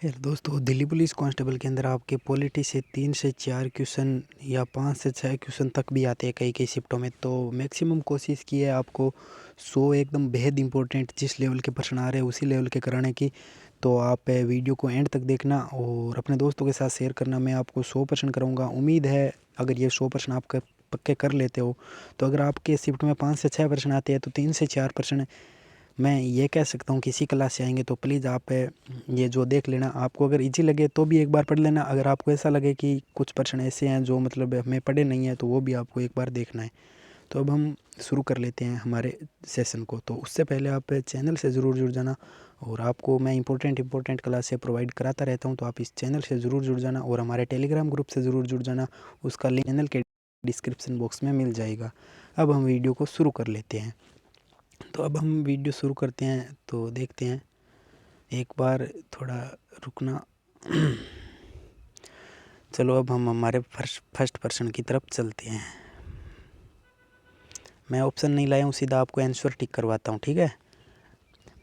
यार दोस्तों, Delhi police constable के अंदर आपके पॉलिटी से 3 से 4 क्वेश्चन या 5 से 6 क्वेश्चन तक भी आते हैं कई शिफ्टों में। तो मैक्सिमम कोशिश की है आपको 100 एकदम बेहद इंपॉर्टेंट जिस लेवल के प्रश्न आ रहे हैं उसी लेवल के कराने की। तो आप वीडियो को एंड तक देखना और अपने दोस्तों के साथ शेयर करना। मैं आपको 100 प्रश्न कराऊँगा। उम्मीद है अगर ये 100 प्रश्न आप पक्के कर लेते हो तो अगर आपके शिफ्ट में 5 से 6 प्रश्न आते हैं तो 3 से 4 प्रश्न मैं ये कह सकता हूँ कि इसी क्लास से आएंगे। तो प्लीज़ आप ये जो देख लेना, आपको अगर इजी लगे तो भी एक बार पढ़ लेना। अगर आपको ऐसा लगे कि कुछ प्रश्न ऐसे हैं जो मतलब हमें पढ़े नहीं हैं तो वो भी आपको एक बार देखना है। तो अब हम शुरू कर लेते हैं हमारे सेशन को। तो उससे पहले आप चैनल से ज़रूर जुड़ जाना और आपको मैं इंपॉर्टेंट क्लास से प्रोवाइड कराता रहता हूँ। तो आप इस चैनल से ज़रूर जुड़ जाना और हमारे टेलीग्राम ग्रुप से ज़रूर जुड़ जाना। उसका लिंक चैनल के डिस्क्रिप्शन बॉक्स में मिल जाएगा। अब हम वीडियो को शुरू कर लेते हैं। तो अब हम वीडियो शुरू करते हैं तो देखते हैं। एक बार थोड़ा रुकना। चलो अब हम हमारे फर्स्ट प्रश्न की तरफ चलते हैं। मैं ऑप्शन नहीं लाया हूँ, सीधा आपको आंसर टिक करवाता हूँ, ठीक है।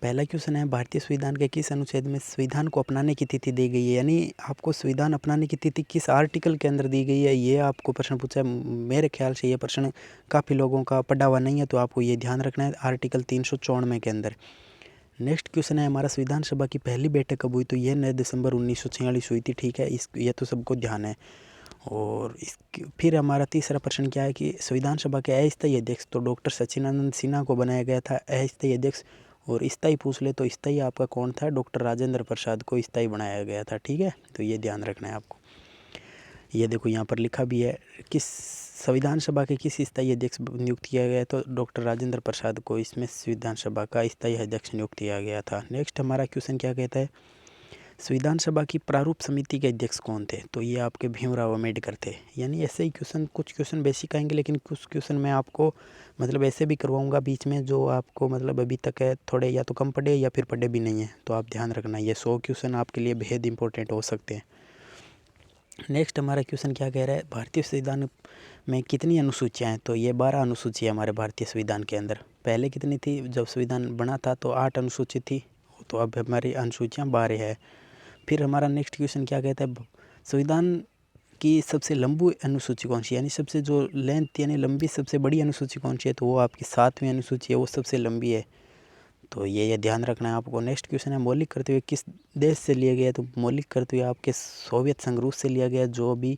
पहला क्वेश्चन है, भारतीय संविधान के किस अनुच्छेद में संविधान को अपनाने की तिथि दी गई है। यानी आपको संविधान अपनाने की तिथि किस आर्टिकल के अंदर दी गई है, ये आपको प्रश्न पूछा है। मेरे ख्याल से ये प्रश्न काफ़ी लोगों का पढ़ा हुआ नहीं है, तो आपको ये ध्यान रखना है। आर्टिकल 394 के अंदर। नेक्स्ट क्वेश्चन है, हमारा संविधान सभा की पहली बैठक कब हुई। तो यह 9 दिसंबर 1946 हुई थी, ठीक है। ये तो सबको ध्यान है। और फिर हमारा तीसरा प्रश्न क्या है कि संविधान सभा के अस्थायी अध्यक्ष तो डॉक्टर सच्चिदानंद सिन्हा को बनाया गया था अस्थायी अध्यक्ष। और स्थायी पूछ ले तो स्थायी आपका कौन था, डॉक्टर राजेंद्र प्रसाद को स्थायी बनाया गया था, ठीक है। तो ये ध्यान रखना है आपको। ये देखो यहाँ पर लिखा भी है किस संविधान सभा के किस स्थायी अध्यक्ष नियुक्त किया गया, तो डॉक्टर राजेंद्र प्रसाद को इसमें संविधान सभा का स्थायी अध्यक्ष नियुक्त किया गया था। नेक्स्ट हमारा क्वेश्चन क्या कहता है, संविधान सभा की प्रारूप समिति के अध्यक्ष कौन थे। तो ये आपके भीमराव अम्बेडकर थे। यानी ऐसे ही क्वेश्चन, कुछ क्वेश्चन बेसिक आएंगे लेकिन कुछ क्वेश्चन मैं आपको मतलब ऐसे भी करवाऊंगा बीच में जो आपको मतलब अभी तक है थोड़े या तो कम पढ़े या फिर पढ़े भी नहीं है। तो आप ध्यान रखना, ये 100 क्वेश्चन आपके लिए बेहद इंपॉर्टेंट हो सकते हैं। नेक्स्ट हमारा क्वेश्चन क्या कह रहा है, भारतीय संविधान में कितनी अनुसूचियाँ हैं। तो ये 12 अनुसूचियाँ हमारे भारतीय संविधान के अंदर। पहले कितनी थी, जब संविधान बना था तो 8 अनुसूची थी, तो अब हमारी अनुसूचियाँ 12 है। फिर हमारा नेक्स्ट क्वेश्चन क्या कहता है, संविधान की सबसे लंबी अनुसूची कौन सी, यानी सबसे जो लेंथ यानी लंबी सबसे बड़ी अनुसूची कौन सी है। तो वो आपकी 7वीं अनुसूची है, वो सबसे लंबी है। तो ये ध्यान रखना है आपको। नेक्स्ट क्वेश्चन है, मौलिक कर्तव्य किस देश से लिया गया है। तो मौलिक कर्तव्य आपके सोवियत संघ रूस से लिया गया, जो भी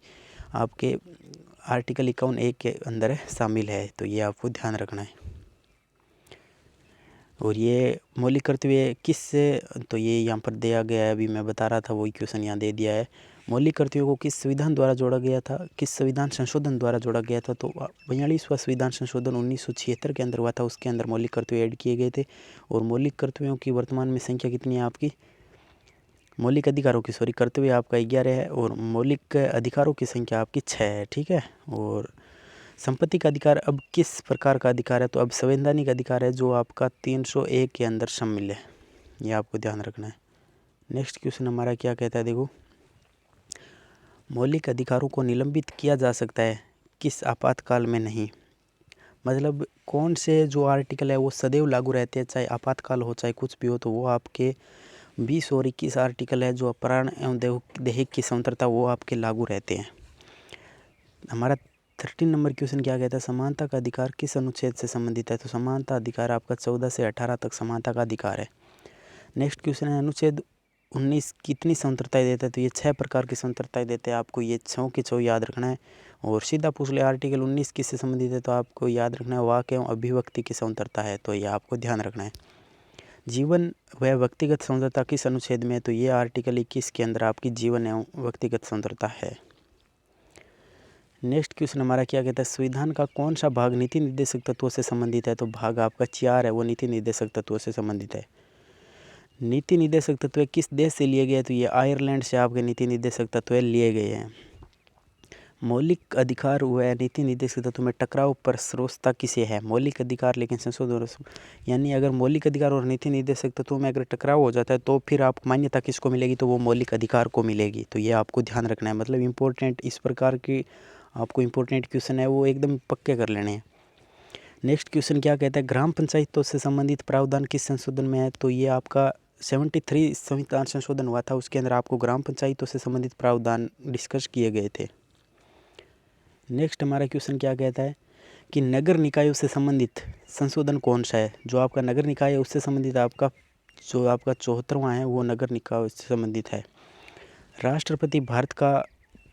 आपके आर्टिकल 51A के अंदर शामिल है। तो ये आपको ध्यान रखना है। और ये मौलिक कर्तव्य किस से, तो ये यहाँ पर दिया गया है, अभी मैं बता रहा था वही क्वेश्चन यहाँ दे दिया है। मौलिक कर्तव्यों को किस संविधान द्वारा जोड़ा गया था, किस संविधान संशोधन द्वारा जोड़ा गया था। तो 42वां संविधान संशोधन 1976 के अंदर हुआ था, उसके अंदर मौलिक कर्तव्य ऐड किए गए थे। और मौलिक कर्तव्यों की वर्तमान में संख्या कितनी है आपकी, मौलिक अधिकारों की कर्तव्य आपका 11 है और मौलिक अधिकारों की संख्या आपकी 6 है, ठीक है। और संपत्ति का अधिकार अब किस प्रकार का अधिकार है। तो अब संवैधानिक अधिकार है जो आपका 301 के अंदर शामिल है, ये आपको ध्यान रखना है। नेक्स्ट क्वेश्चन हमारा क्या कहता है, देखो, मौलिक अधिकारों को निलंबित किया जा सकता है, किस आपातकाल में नहीं। मतलब कौन से जो आर्टिकल है वो सदैव लागू रहते हैं, चाहे आपातकाल हो चाहे कुछ भी हो। तो वो आपके 20 और 21 आर्टिकल है जो प्राण एवं दैहिक की स्वतंत्रता, वो आपके लागू रहते हैं। हमारा 13 नंबर क्वेश्चन क्या कहता है, समानता का अधिकार किस अनुच्छेद से संबंधित है। तो समानता अधिकार आपका 14 से 18 तक समानता का अधिकार है। नेक्स्ट क्वेश्चन है, अनुच्छेद 19 कितनी स्वतंत्रताएं देता है। तो ये 6 प्रकार की स्वतंत्रताएं देते हैं, आपको ये 6 के 6 याद रखना है। और सीधा पूछ ले आर्टिकल 19 किससे संबंधित है, तो आपको याद रखना है वाक एवं अभिव्यक्ति की स्वतंत्रता है। तो ये आपको ध्यान रखना है। जीवन व व्यक्तिगत स्वतंत्रता किस अनुच्छेद में है। तो ये आर्टिकल 21 के अंदर आपकी जीवन एवं व्यक्तिगत स्वतंत्रता है। नेक्स्ट क्वेश्चन हमारा क्या कहता है, संविधान का कौन सा भाग नीति निर्देशक तत्वों से संबंधित है। तो भाग आपका 4 है, वो नीति निर्देशक तत्वों से संबंधित है। नीति निर्देशक तत्व किस देश से लिए गए। तो ये आयरलैंड से आपके नीति निर्देशक तत्व लिए गए हैं। मौलिक अधिकार व नीति निर्देशक तत्व में टकराव पर सर्वोच्चता किसे है। मौलिक अधिकार लेकिन संशोधन, यानी अगर मौलिक अधिकार और नीति निर्देशक तत्वों में अगर टकराव हो जाता है तो फिर आप मान्यता किसको मिलेगी, तो वो मौलिक अधिकार को मिलेगी। तो ये आपको ध्यान रखना है। मतलब इम्पोर्टेंट इस प्रकार की आपको इम्पोर्टेंट क्वेश्चन है वो एकदम पक्के कर लेने हैं। नेक्स्ट क्वेश्चन क्या कहता है, ग्राम पंचायतों से संबंधित प्रावधान किस संशोधन में है। तो ये आपका 73 संविधान संशोधन हुआ था, उसके अंदर आपको ग्राम पंचायतों से संबंधित प्रावधान डिस्कस किए गए थे। नेक्स्ट हमारा क्वेश्चन क्या कहता है कि नगर निकायों से संबंधित संशोधन कौन सा है। जो आपका नगर निकाय है उससे संबंधित आपका 74वां है, वो नगर निकाय से संबंधित है। राष्ट्रपति भारत का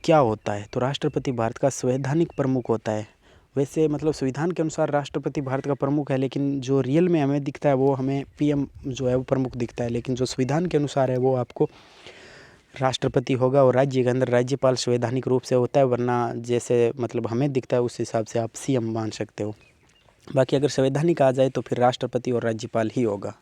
क्या होता है, तो राष्ट्रपति भारत का संवैधानिक प्रमुख होता है। वैसे मतलब संविधान के अनुसार राष्ट्रपति भारत का प्रमुख है, लेकिन जो रियल में हमें दिखता है वो हमें पीएम जो है वो प्रमुख दिखता है, लेकिन जो संविधान के अनुसार है वो आपको राष्ट्रपति होगा और राज्य के अंदर राज्यपाल संवैधानिक रूप से होता है, वरना जैसे मतलब हमें दिखता है उस हिसाब से आप सीएम मान सकते हो। बाकी अगर संवैधानिक आ जाए तो फिर राष्ट्रपति और राज्यपाल ही होगा।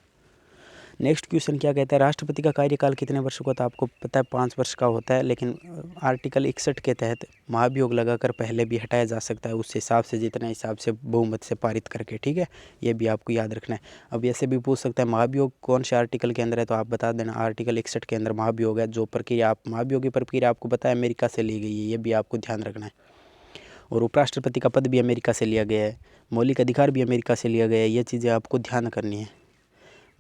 नेक्स्ट क्वेश्चन क्या कहता है, राष्ट्रपति का कार्यकाल कितने वर्षों का था। आपको पता है 5 वर्ष का होता है, लेकिन आर्टिकल 61 के तहत महाभियोग लगाकर पहले भी हटाया जा सकता है, उस हिसाब से जितने हिसाब से बहुमत से पारित करके, ठीक है, ये भी आपको याद रखना है। अब ऐसे भी पूछ सकता है महाभियोग कौन से आर्टिकल के अंदर है, तो आप बता देना आर्टिकल 61 के अंदर महाभियोग है। जो प्रक्रिया आप महाभियोग की प्रक्रिया आपको पता है अमेरिका से ली गई है, ये भी आपको ध्यान रखना है। और उपराष्ट्रपति का पद भी अमेरिका से लिया गया है, मौलिक अधिकार भी अमेरिका से लिया गया है, ये चीज़ें आपको ध्यान करनी है।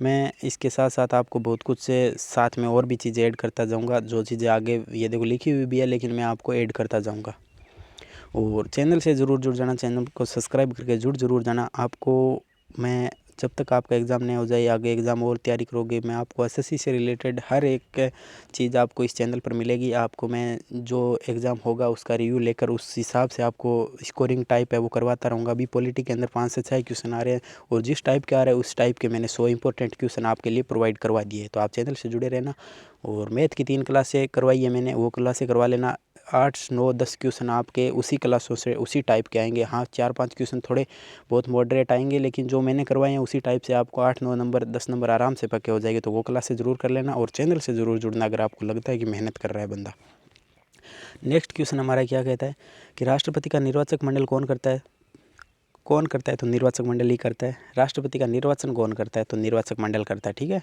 मैं इसके साथ साथ आपको बहुत कुछ से साथ में और भी चीज़ें ऐड करता जाऊंगा, जो चीज़ें आगे ये देखो लिखी हुई भी है, लेकिन मैं आपको ऐड करता जाऊंगा। और चैनल से ज़रूर जुड़ जाना, चैनल को सब्सक्राइब करके जुड़ ज़रूर जाना। आपको मैं जब तक आपका एग्ज़ाम नहीं हो जाए, आगे एग्ज़ाम और तैयारी करोगे, मैं आपको एसएससी से रिलेटेड हर एक चीज़ आपको इस चैनल पर मिलेगी। आपको मैं जो एग्ज़ाम होगा उसका रिव्यू लेकर उस हिसाब से आपको स्कोरिंग टाइप है वो करवाता रहूँगा। अभी पॉलिटी के अंदर 5 से 6 क्वेश्चन आ रहे हैं, और जिस टाइप के आ रहे हैं उस टाइप के मैंने 100 इंपॉर्टेंट क्वेश्चन आपके लिए प्रोवाइड करवा दिए। तो आप चैनल से जुड़े रहना। और मैथ की 3 क्लासें करवाई है मैंने, वो क्लासें करवा लेना। 8, 9, 10 क्वेश्चन आपके उसी क्लासों से उसी टाइप के आएंगे। हाँ, 4-5 क्वेश्चन थोड़े बहुत मॉडरेट आएंगे, लेकिन जो मैंने करवाए हैं उसी टाइप से आपको 8, 9 नंबर 10 नंबर आराम से पक्के हो जाएंगे। तो वो क्लासें ज़रूर कर लेना और चैनल से ज़रूर जुड़ना अगर आपको लगता है कि मेहनत कर रहा है बंदा। नेक्स्ट क्वेश्चन हमारा क्या कहता है कि राष्ट्रपति का निर्वाचक मंडल कौन करता है। कौन करता है, तो निर्वाचक मंडल ही करता है। राष्ट्रपति का निर्वाचन कौन करता है, तो निर्वाचक मंडल करता है, ठीक है।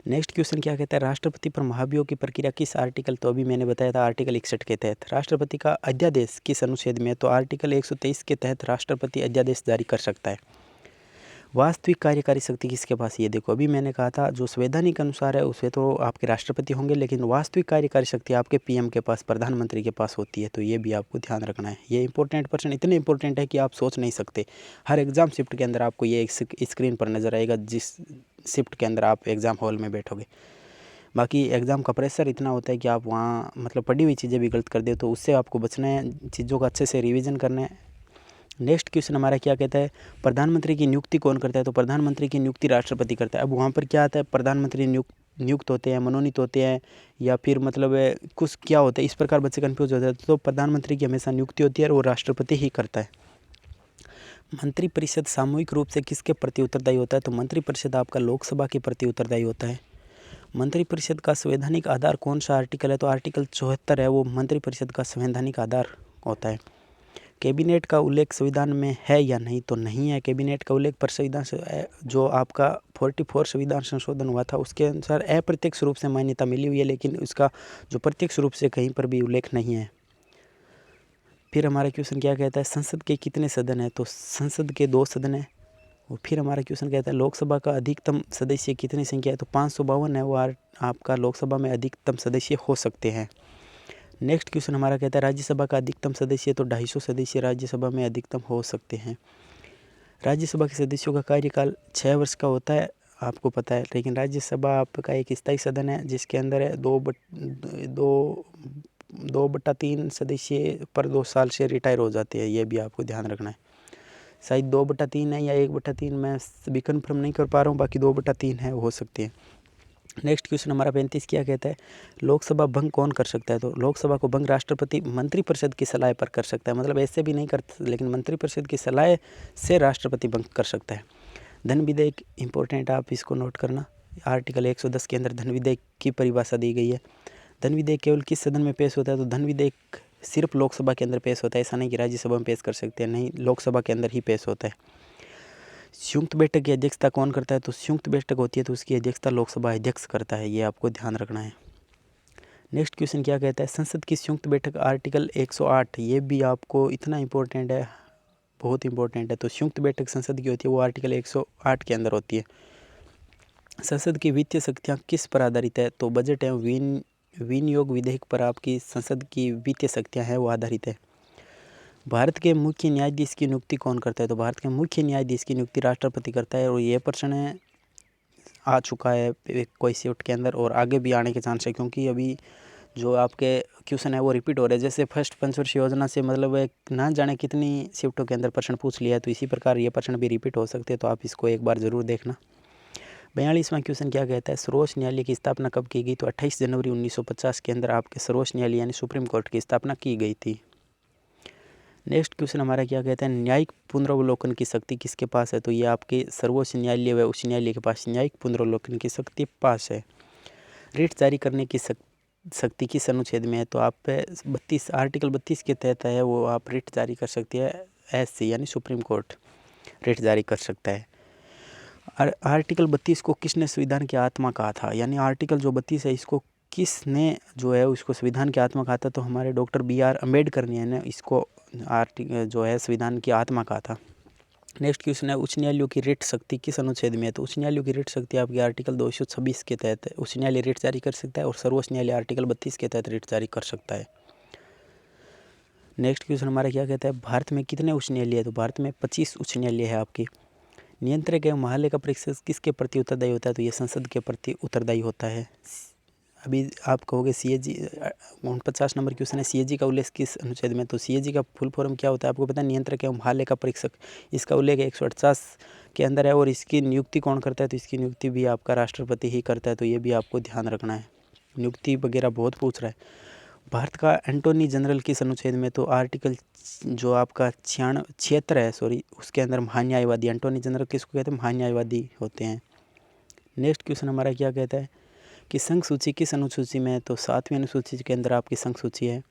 नेक्स्ट क्वेश्चन क्या कहता है, राष्ट्रपति पर महाभियोग की प्रक्रिया किस आर्टिकल, तो अभी मैंने बताया था आर्टिकल 61 के तहत। राष्ट्रपति का अध्यादेश किस अनुच्छेद में, तो आर्टिकल 123 के तहत राष्ट्रपति अध्यादेश जारी कर सकता है। वास्तविक कार्यकारी शक्ति किसके पास, ये देखो अभी मैंने कहा था जो संवैधानिक अनुसार है उसमें तो आपके राष्ट्रपति होंगे, लेकिन वास्तविक कार्यकारी शक्ति आपके पीएम के पास, प्रधानमंत्री के पास होती है। तो ये भी आपको ध्यान रखना है। ये इंपॉर्टेंट पर्सन इतने इंपॉर्टेंट है कि आप सोच नहीं सकते। हर एग्ज़ाम शिफ्ट के अंदर आपको ये स्क्रीन पर नज़र आएगा जिस शिफ्ट के अंदर आप एग्ज़ाम हॉल में बैठोगे। बाकी एग्ज़ाम का प्रेशर इतना होता है कि आप वहाँ मतलब पढ़ी हुई चीज़ें भी गलत कर दे, तो उससे आपको बचना है, चीज़ों का अच्छे से रिवीजन करना है। नेक्स्ट क्वेश्चन हमारा क्या कहता है, प्रधानमंत्री की नियुक्ति कौन करता है, तो प्रधानमंत्री की नियुक्ति राष्ट्रपति करता है। अब वहाँ पर क्या आता है, प्रधानमंत्री नियुक्त होते हैं, मनोनीत होते हैं, या फिर मतलब कुछ क्या होता है, इस प्रकार बच्चे कन्फ्यूज हो जाते हैं। तो प्रधानमंत्री की हमेशा नियुक्ति होती है और वो राष्ट्रपति ही करता है। मंत्रिपरिषद सामूहिक रूप से किसके प्रति उत्तरदायी होता है, तो मंत्रिपरिषद आपका लोकसभा के प्रति उत्तरदायी होता है। मंत्रिपरिषद का संवैधानिक आधार कौन सा आर्टिकल है, तो आर्टिकल 74 है, वो मंत्रिपरिषद का संवैधानिक आधार होता है। कैबिनेट का उल्लेख संविधान में है या नहीं, तो नहीं है कैबिनेट का उल्लेख, पर संविधान से जो आपका 44 संविधान संशोधन हुआ था उसके अनुसार अप्रत्यक्ष रूप से मान्यता मिली हुई है, लेकिन उसका जो प्रत्यक्ष रूप से कहीं पर भी उल्लेख नहीं है। फिर हमारा क्वेश्चन क्या कहता है, संसद के कितने सदन हैं, तो संसद के 2 सदन हैं। और फिर हमारा क्वेश्चन कहता है लोकसभा का अधिकतम सदस्य कितनी संख्या है, तो 552 है, वो आपका लोकसभा में अधिकतम सदस्य हो सकते हैं। नेक्स्ट क्वेश्चन हमारा कहता है राज्यसभा का अधिकतम सदस्य, तो 250 सदस्य राज्यसभा में अधिकतम हो सकते हैं। राज्यसभा के सदस्यों का कार्यकाल 6 वर्ष का होता है, आपको पता है, लेकिन राज्यसभा आपका एक स्थायी सदन है जिसके अंदर है 2/3 सदस्य पर 2 साल से रिटायर हो जाते हैं। ये भी आपको ध्यान रखना है। शायद 2/3 है या 1/3, मैं भी कन्फर्म नहीं कर पा रहा हूँ, बाकी 2/3 है, हो सकते हैं। नेक्स्ट क्वेश्चन हमारा 35 क्या कहता है, लोकसभा भंग कौन कर सकता है, तो लोकसभा को भंग राष्ट्रपति मंत्रिपरिषद की सलाह पर कर सकता है। मतलब ऐसे भी नहीं कर, लेकिन मंत्रिपरिषद की सलाह से राष्ट्रपति भंग कर सकता है। धन विधेयक इंपॉर्टेंट, आप इसको नोट करना। आर्टिकल 110 के अंदर धन विधेयक की परिभाषा दी गई है। धन विधेयक केवल किस सदन में पेश होता है, तो धन विधेयक सिर्फ लोकसभा के अंदर पेश होता है। ऐसा नहीं कि राज्यसभा में पेश कर सकते हैं, नहीं, लोकसभा के अंदर ही पेश होता है। संयुक्त बैठक की अध्यक्षता कौन करता है, तो संयुक्त बैठक होती है तो उसकी अध्यक्षता लोकसभा अध्यक्ष करता है, ये आपको ध्यान रखना है। नेक्स्ट क्वेश्चन क्या कहता है, संसद की संयुक्त बैठक आर्टिकल 108, ये भी आपको इतना इंपॉर्टेंट है, बहुत इंपॉर्टेंट है। तो संयुक्त बैठक संसद की होती है, वो आर्टिकल 108 के अंदर होती है। संसद की वित्तीय शक्तियाँ किस पर आधारित है? तो बजट एवं विनियोग विधेयक पर आपकी संसद की वित्तीय शक्तियाँ हैं वो आधारित है। भारत के मुख्य न्यायाधीश की नियुक्ति कौन करता है? तो भारत के मुख्य न्यायाधीश की नियुक्ति राष्ट्रपति करता है और ये प्रश्न आ चुका है कोई शिफ्ट के अंदर और आगे भी आने के चांस है, क्योंकि अभी जो आपके क्वेश्चन है वो रिपीट हो रहे हैं। जैसे फर्स्ट पंचवर्षीय योजना से मतलब ना जाने कितनी शिफ्टों के अंदर प्रश्न पूछ लिया है, तो इसी प्रकार ये प्रश्न भी रिपीट हो सकते हैं, तो आप इसको एक बार ज़रूर देखना। 42वां क्वेश्चन क्या कहता है? सर्वोच्च न्यायालय की स्थापना कब की गई? तो 28 जनवरी 1950 के अंदर आपके सर्वोच्च न्यायालय यानी सुप्रीम कोर्ट की स्थापना की गई थी। नेक्स्ट क्वेश्चन हमारा क्या कहता है? न्यायिक पुनरावलोकन की शक्ति किसके पास है? तो ये आपके सर्वोच्च न्यायालय व उच्च न्यायालय के पास न्यायिक पुनरावलोकन की शक्ति पास है। रिट जारी करने की शक्ति किस अनुच्छेद में है? तो आप 32 आर्टिकल 32 के तहत है वो आप रिट जारी कर सकती है। एससी यानी सुप्रीम कोर्ट रिट जारी कर सकता है। आर्टिकल 32 को किसने संविधान की आत्मा कहा था? यानी आर्टिकल जो 32 है इसको किसने जो है उसको संविधान की आत्मा कहा था? तो हमारे डॉक्टर BR अम्बेडकर ने इसको जो है संविधान की आत्मा कहा था। नेक्स्ट क्वेश्चन है उच्च न्यायालयों की रिट शक्ति किस अनुच्छेद में है? तो उच्च न्यायालयों की रिट शक्ति आपके आर्टिकल 226 के तहत है। उच्च न्यायालय रिट जारी कर सकता है और सर्वोच्च न्यायालय आर्टिकल 32 के तहत रिट जारी कर सकता है। नेक्स्ट क्वेश्चन हमारा क्या कहता है? भारत में कितने उच्च न्यायालय है? तो भारत में 25 उच्च न्यायालय है आपके। नियंत्रक एवं महालेखा परीक्षक किसके प्रति उत्तरदायी होता है? तो ये संसद के प्रति उत्तरदायी होता है। अभी आप कहोगे CAG 49 नंबर क्वेश्चन है, CAG का उल्लेख किस अनुच्छेद में? तो CAG का फुल फॉर्म क्या होता है आपको पता है? नियंत्रक एवं महालेखा परीक्षक। इसका उल्लेख 148 के अंदर है और इसकी नियुक्ति कौन करता है? तो इसकी नियुक्ति भी आपका राष्ट्रपति ही करता है, तो ये भी आपको ध्यान रखना है। नियुक्ति वगैरह बहुत पूछ रहा है। भारत का एंटोनी जनरल किस अनुच्छेद में? तो आर्टिकल जो आपका 76 है उसके अंदर महान्यायवादी एंटोनी जनरल किसको कहते हैं? महान्यायवादी होते हैं। नेक्स्ट क्वेश्चन हमारा क्या कहता है कि संघ सूची किस अनुसूची में है? तो 7वीं अनुसूची के अंदर आपकी संघ सूची है।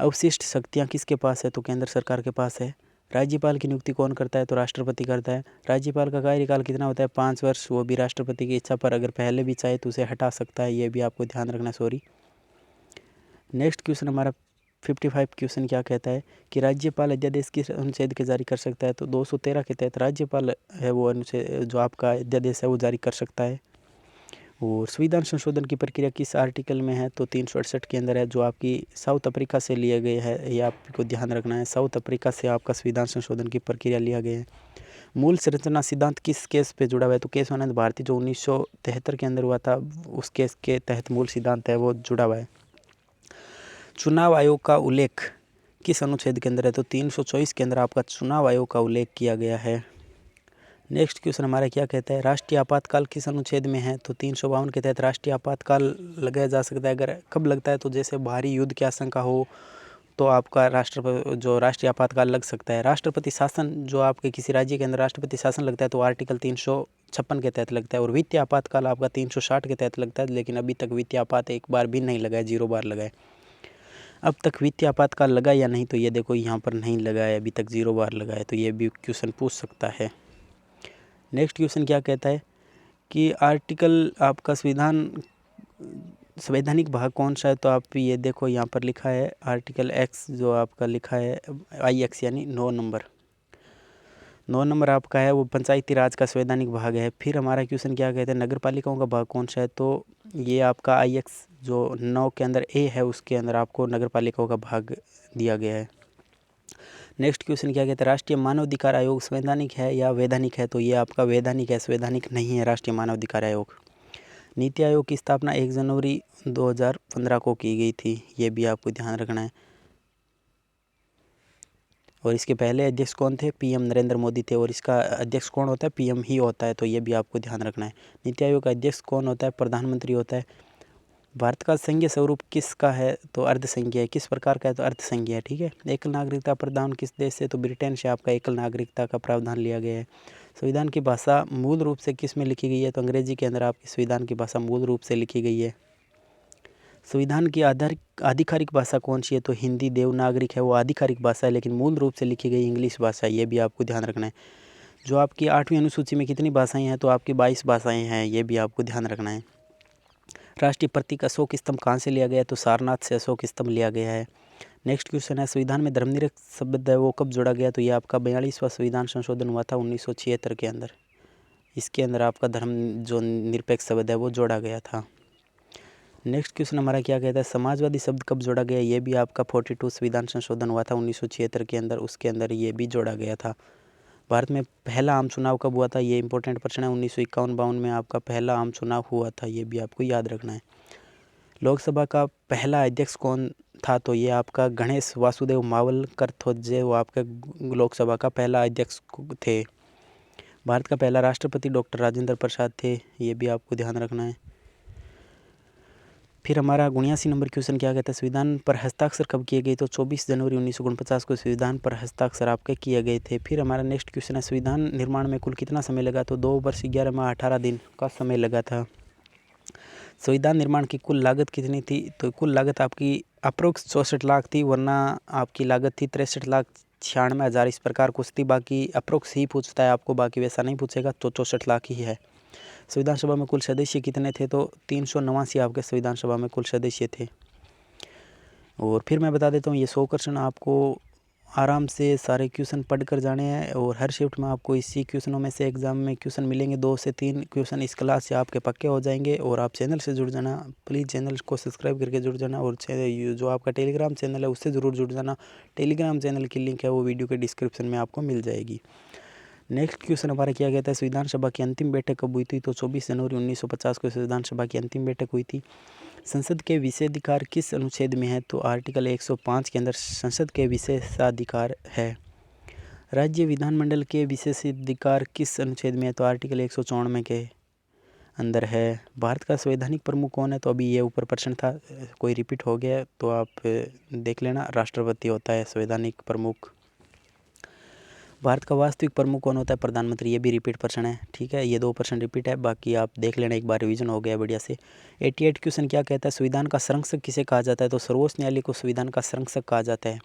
अवशिष्ट शक्तियाँ किसके पास है? तो केंद्र सरकार के पास है। राज्यपाल की नियुक्ति कौन करता है? तो राष्ट्रपति करता है। राज्यपाल का कार्यकाल कितना होता है? 5 वर्ष, वो भी राष्ट्रपति की इच्छा पर, अगर पहले भी चाहे तो उसे हटा सकता है, ये भी आपको ध्यान रखना। नेक्स्ट क्वेश्चन हमारा 55 क्वेश्चन क्या कहता है कि राज्यपाल अध्यादेश किस अनुच्छेद के जारी कर सकता है? तो 213 के तहत राज्यपाल है वो अनुच्छेद जो आपका अध्यादेश है वो जारी कर सकता है। और संविधान संशोधन की प्रक्रिया किस आर्टिकल में है? तो 368 के अंदर है, जो आपकी साउथ अफ्रीका से लिया गया है, ये आपको ध्यान रखना है। साउथ अफ्रीका से आपका संविधान संशोधन की प्रक्रिया लिया गया है। मूल संरचना सिद्धांत किस केस पे जुड़ा हुआ है? तो केशवानंद भारती जो 1973 के अंदर हुआ था, उस केस के तहत मूल सिद्धांत है वो जुड़ा हुआ है। चुनाव आयोग का उल्लेख किस अनुच्छेद के अंदर है? तो 324 के अंदर आपका चुनाव आयोग का उल्लेख किया गया है। नेक्स्ट क्वेश्चन हमारा क्या कहता है? राष्ट्रीय आपातकाल किस अनुच्छेद में है? तो 352 के तहत राष्ट्रीय आपातकाल लगाया जा सकता है। अगर कब लगता है? तो जैसे भारी युद्ध की आशंका हो तो आपका राष्ट्रीय आपातकाल लग सकता है। राष्ट्रपति शासन जो आपके किसी राज्य के अंदर राष्ट्रपति शासन लगता है तो आर्टिकल 356 के तहत लगता है। और वित्तीय आपातकाल आपका 360 के तहत लगता है, लेकिन अभी तक वित्तीय आपात एक बार भी नहीं लगा है, 0 बार लगा है। अब तक वित्तीय आपातकाल लगा या नहीं? तो ये देखो यहाँ पर नहीं लगा है, अभी तक 0 बार लगा है, तो ये भी क्वेश्चन पूछ सकता है। नेक्स्ट क्वेश्चन क्या कहता है कि आर्टिकल आपका संवैधानिक भाग कौन सा है? तो आप ये देखो यहाँ पर लिखा है आर्टिकल X, जो आपका लिखा है IX यानी 9 नंबर आपका है वो पंचायती राज का संवैधानिक भाग है। फिर हमारा क्वेश्चन क्या कहते हैं नगर पालिकाओं का भाग कौन सा है? तो ये आपका IX जो 9 के अंदर A है उसके अंदर आपको नगर पालिकाओं का भाग दिया गया है। नेक्स्ट क्वेश्चन क्या कहते हैं राष्ट्रीय मानवाधिकार आयोग संवैधानिक है या वैधानिक है? तो ये आपका वैधानिक है, संवैधानिक नहीं है राष्ट्रीय मानवाधिकार आयोग। नीति आयोग की स्थापना 1 जनवरी 2015 को की गई थी, ये भी आपको ध्यान रखना है। और इसके पहले अध्यक्ष कौन थे? PM नरेंद्र मोदी थे। और इसका अध्यक्ष कौन होता है? PM ही होता है, तो ये भी आपको ध्यान रखना है। नीति आयोग का अध्यक्ष कौन होता है? प्रधानमंत्री होता है। भारत का संघीय स्वरूप किसका है? तो अर्धसंघीय है। किस प्रकार का है? तो अर्धसंघीय है, ठीक है। एकल नागरिकता प्रावधान किस देश से? तो ब्रिटेन से आपका एकल नागरिकता का प्रावधान लिया गया है। संविधान की भाषा मूल रूप से किस में लिखी गई है? तो अंग्रेजी के अंदर आपकी संविधान की भाषा मूल रूप से लिखी गई है। संविधान की आधिकारिक भाषा कौन सी है? तो हिंदी देवनागरिक है वो आधिकारिक भाषा है, लेकिन मूल रूप से लिखी गई इंग्लिश भाषा है, ये भी आपको ध्यान रखना है। जो आपकी 8वीं अनुसूची में कितनी भाषाएं हैं? तो आपकी 22 भाषाएं हैं, ये भी आपको ध्यान रखना है। राष्ट्रीय प्रतीक अशोक स्तंभ कहाँ से लिया गया है? तो सारनाथ से अशोक स्तंभ लिया गया है। नेक्स्ट क्वेश्चन है संविधान में धर्मनिरपेक्ष शब्द है वो कब जोड़ा गया? तो ये आपका 42वां संविधान संशोधन हुआ था 1976 के अंदर, इसके अंदर आपका धर्म जो निरपेक्ष शब्द है वो जोड़ा गया था। नेक्स्ट क्वेश्चन हमारा क्या कहता है, समाजवादी शब्द कब जोड़ा गया, ये भी आपका 42 संविधान संशोधन हुआ था 1976 के अंदर, उसके अंदर ये भी जोड़ा गया था। भारत में पहला आम चुनाव कब हुआ था, ये इंपॉर्टेंट प्रश्न है। 1951-52 में आपका पहला आम चुनाव हुआ था, ये भी आपको याद रखना है। लोकसभा का पहला अध्यक्ष कौन था, तो ये आपका गणेश वासुदेव मावलकर थे, वो आपके लोकसभा का पहला अध्यक्ष थे। भारत का पहला राष्ट्रपति डॉक्टर राजेंद्र प्रसाद थे, ये भी आपको ध्यान रखना है। फिर हमारा 79 नंबर क्वेश्चन क्या कहता है, संविधान पर हस्ताक्षर कब किए गए, तो 24 जनवरी 1949 को संविधान पर हस्ताक्षर आपके किए गए थे। फिर हमारा नेक्स्ट क्वेश्चन है, संविधान निर्माण में कुल कितना समय लगा, तो 2 वर्ष 11 माह 18 दिन का समय लगा था। संविधान निर्माण की कुल लागत कितनी थी, तो कुल लागत आपकी अप्रोक्स 64 लाख थी, वरना आपकी लागत थी 63,96,000 इस प्रकार कुछ थी। बाकी अप्रोक्स ही पूछता है आपको, बाकी वैसा नहीं पूछेगा, तो 64 लाख ही है। संविधान सभा में कुल सदस्य कितने थे, तो 389 आपके संविधान सभा में कुल सदस्य थे। और फिर मैं बता देता हूँ, ये 100 क्वेश्चन आपको आराम से सारे क्वेश्चन पढ़ कर जाने हैं, और हर शिफ्ट में आपको इसी क्वेश्चनों में से एग्जाम में क्वेश्चन मिलेंगे। 2 से 3 क्वेश्चन इस क्लास से आपके पक्के हो जाएंगे। और आप चैनल से जुड़ जाना, प्लीज़ चैनल को सब्सक्राइब करके जुड़ जाना, और जो आपका टेलीग्राम चैनल है उससे ज़रूर जुड़ जाना। टेलीग्राम चैनल की लिंक है वो वीडियो के डिस्क्रिप्शन में आपको मिल जाएगी। नेक्स्ट क्वेश्चन हमारा क्या कहता है, संविधान सभा की अंतिम बैठक कब हुई थी, तो 24 जनवरी 1950 को संविधान सभा की अंतिम बैठक हुई थी। संसद के विशेषाधिकार किस अनुच्छेद में है, तो आर्टिकल 105 के अंदर संसद के विशेषाधिकार है। राज्य विधानमंडल के विशेषाधिकार किस अनुच्छेद में है, तो आर्टिकल 194 के अंदर है। भारत का संवैधानिक प्रमुख कौन है, तो अभी ये ऊपर प्रश्न था, कोई रिपीट हो गया तो आप देख लेना, राष्ट्रपति होता है संवैधानिक प्रमुख। भारत का वास्तविक प्रमुख कौन होता है, प्रधानमंत्री, ये भी रिपीट प्रश्न है, ठीक है, ये 2 प्रश्न रिपीट है, बाकी आप देख लेना, एक बार रिवीजन हो गया बढ़िया से। 88 क्वेश्चन क्या कहता है, संविधान का संरक्षक किसे कहा जाता है, तो सर्वोच्च न्यायालय को संविधान का संरक्षक कहा जाता है।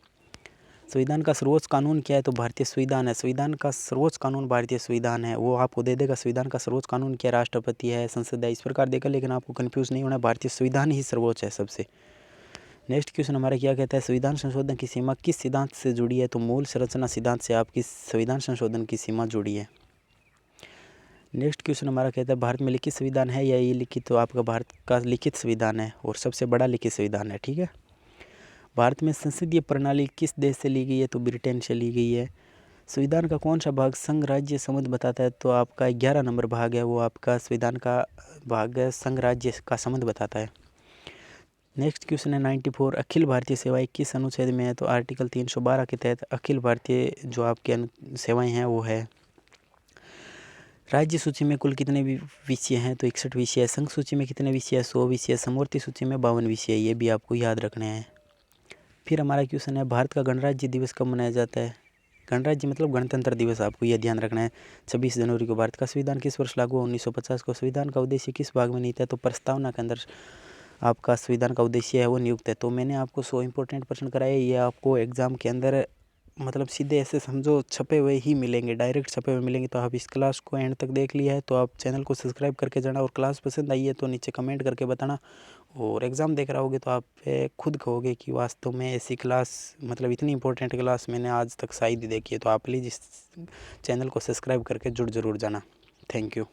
संविधान का सर्वोच्च कानून क्या है, तो भारतीय संविधान है। संविधान का सर्वोच्च कानून भारतीय संविधान है, वो आपको दे देगा। संविधान का सर्वोच्च कानून क्या, राष्ट्रपति है, संसद है, इस प्रकार देगा, लेकिन आपको कन्फ्यूज नहीं होना, भारतीय संविधान ही सर्वोच्च है सबसे। नेक्स्ट क्वेश्चन हमारा क्या कहता है, संविधान संशोधन की सीमा किस सिद्धांत से जुड़ी है, तो मूल संरचना सिद्धांत से आपकी संविधान संशोधन की सीमा जुड़ी है। नेक्स्ट क्वेश्चन हमारा कहता है, भारत में लिखित संविधान है या ये लिखित, तो आपका भारत का लिखित संविधान है, और सबसे बड़ा लिखित संविधान है, ठीक है। भारत में संसदीय प्रणाली किस देश से ली गई है, तो ब्रिटेन से ली गई है। संविधान का कौन सा भाग संघ राज्य संबंध बताता है, तो आपका 11 नंबर भाग है, वो आपका संविधान का भाग संघ राज्य का संबंध बताता है। नेक्स्ट क्वेश्चन है 94, अखिल भारतीय सेवाएं किस अनुच्छेद में है, तो आर्टिकल 312 के तहत अखिल भारतीय जो आपकी सेवाएं हैं वो है। राज्य सूची में कुल कितने विषय हैं, तो 61 विषय है। संघ सूची में कितने विषय है, 100 विषय है। समवर्ती सूची में 52 विषय है, ये भी आपको याद रखने हैं। फिर हमारा क्वेश्चन है, भारत का गणराज्य दिवस कब मनाया जाता है। गणराज्य मतलब गणतंत्र दिवस, आपको यह ध्यान रखना है। 26 जनवरी को। भारत का संविधान किस वर्ष लागू हुआ, 1950 को। संविधान का उद्देश्य किस भाग में निहित है, तो प्रस्तावना के अंदर आपका संविधान का उद्देश्य है वो नियुक्त है। तो मैंने आपको 100 इंपॉर्टेंट प्रश्न कराए, ये आपको एग्जाम के अंदर मतलब सीधे ऐसे समझो छपे हुए ही मिलेंगे, डायरेक्ट छपे हुए मिलेंगे। तो आप इस क्लास को एंड तक देख लिया है तो आप चैनल को सब्सक्राइब करके जाना, और क्लास पसंद आई है तो नीचे कमेंट करके बताना। और एग्ज़ाम देख रहा होगे तो आप खुद कहोगे कि वास्तव में ऐसी क्लास, मतलब इतनी इंपॉर्टेंट क्लास मैंने आज तक शायद ही देखी है। तो आप प्लीज़ इस चैनल को सब्सक्राइब करके जुड़ ज़रूर जाना। Thank you.